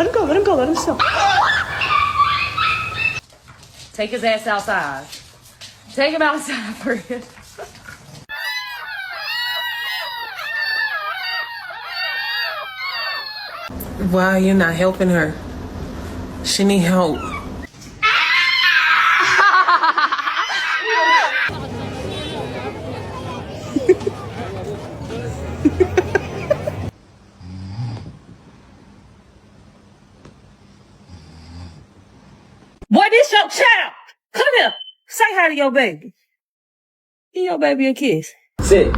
Let him go, let him go, let him stop. Take his ass outside. Take him outside for you. Why are you not helping her? She need help. Boy, this your child. Come here. Say hi to your baby. Give your baby a kiss. Sit.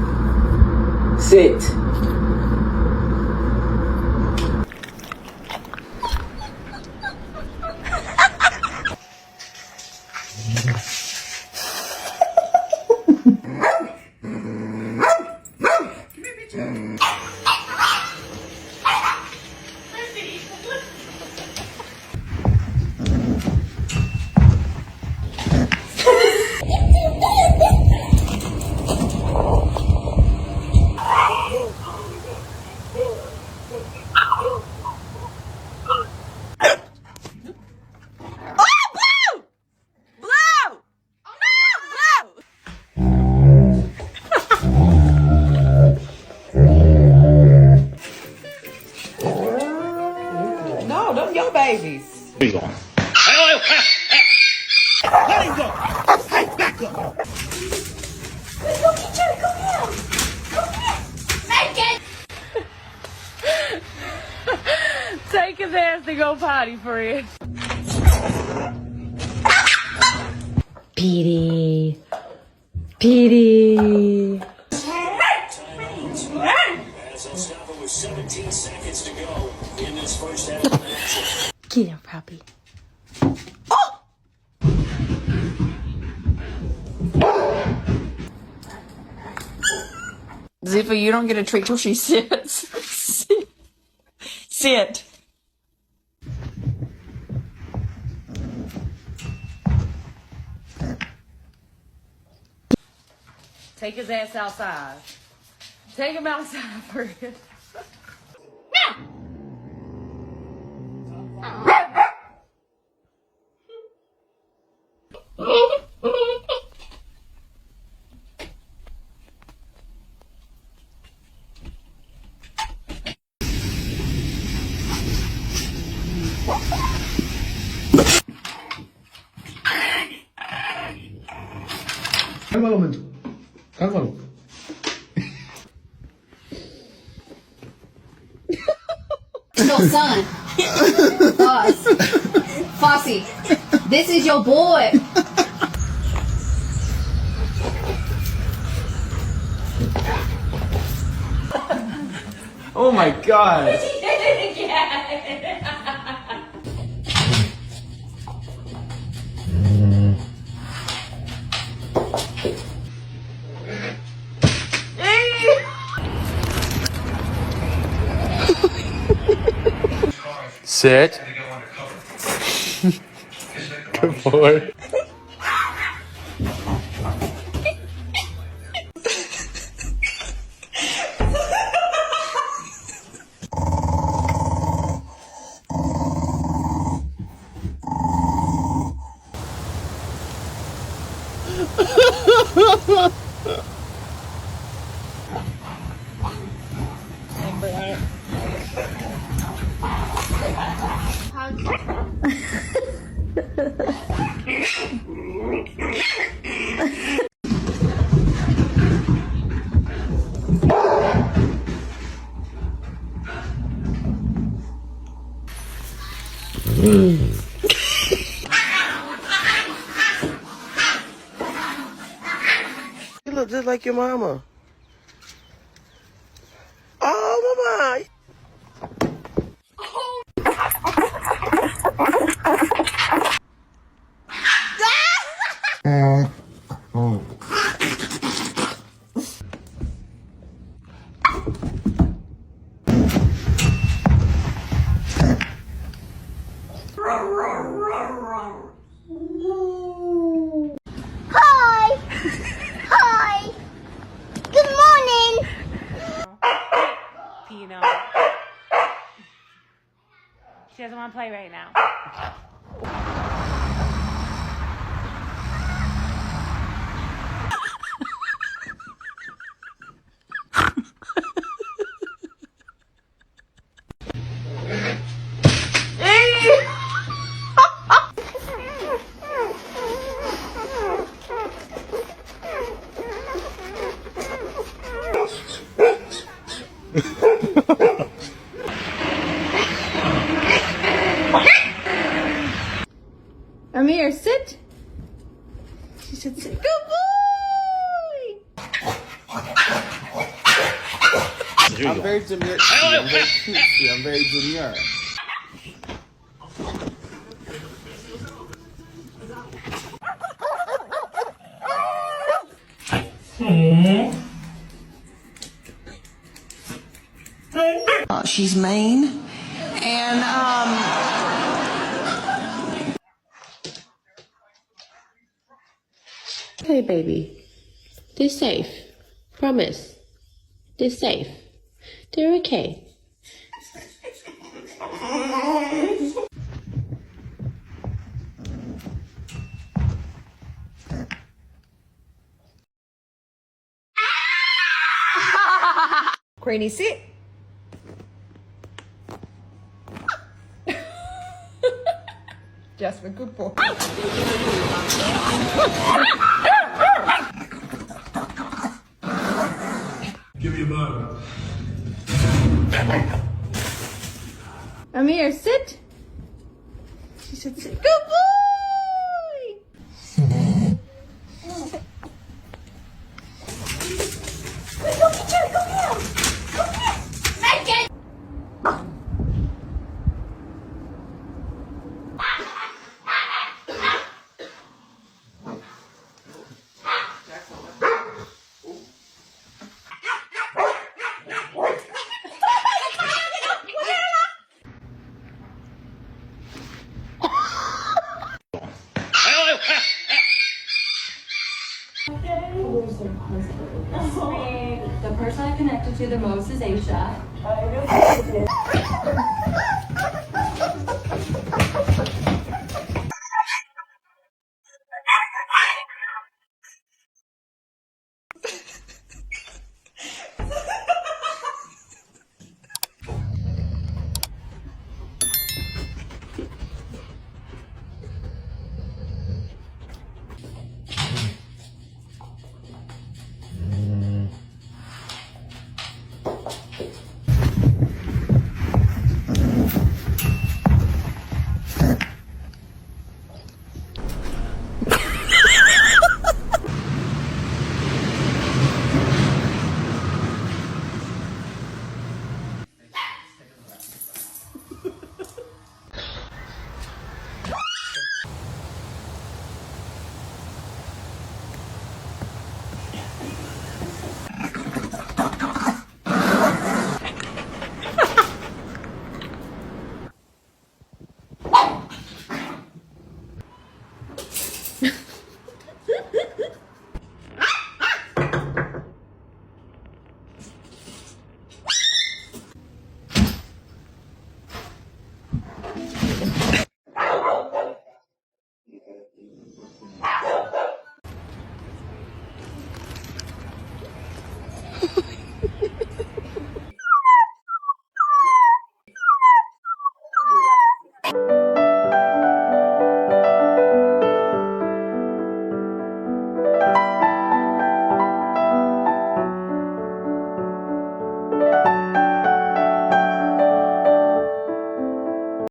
Sit. No, them your babies. Where you going? Let him go! Hey, back up! Go get you! Go get him! Go get him! Take his ass to go potty, friend. Petey. Petey. With 17 seconds to go in this first half. Get him, Poppy. Zipper, you don't get a treat till she sits. Sit. Take his ass outside. Take him outside for you. Cálmalo, Mento. Cálmalo. No, son. Us. Fossey. This is your boy. Oh my God. Sit. Good boy. You look just like your mama. Oh, mama. Hi! Hi! Good morning! Pino. She doesn't want to play right now. Amir, sit. She should sit. Good boy. I'm very demure. I'm very cutesy. I'm very demure. She's mean. And, Okay, baby. They're safe. Promise. They're safe. They're okay. Queenie, sit. Jasmine, good boy. Give me a bone. Amir, sit. She should sit. Good boy. Go get her! Go get him! Go get him! Megan! The person I connected to the most is Aisha.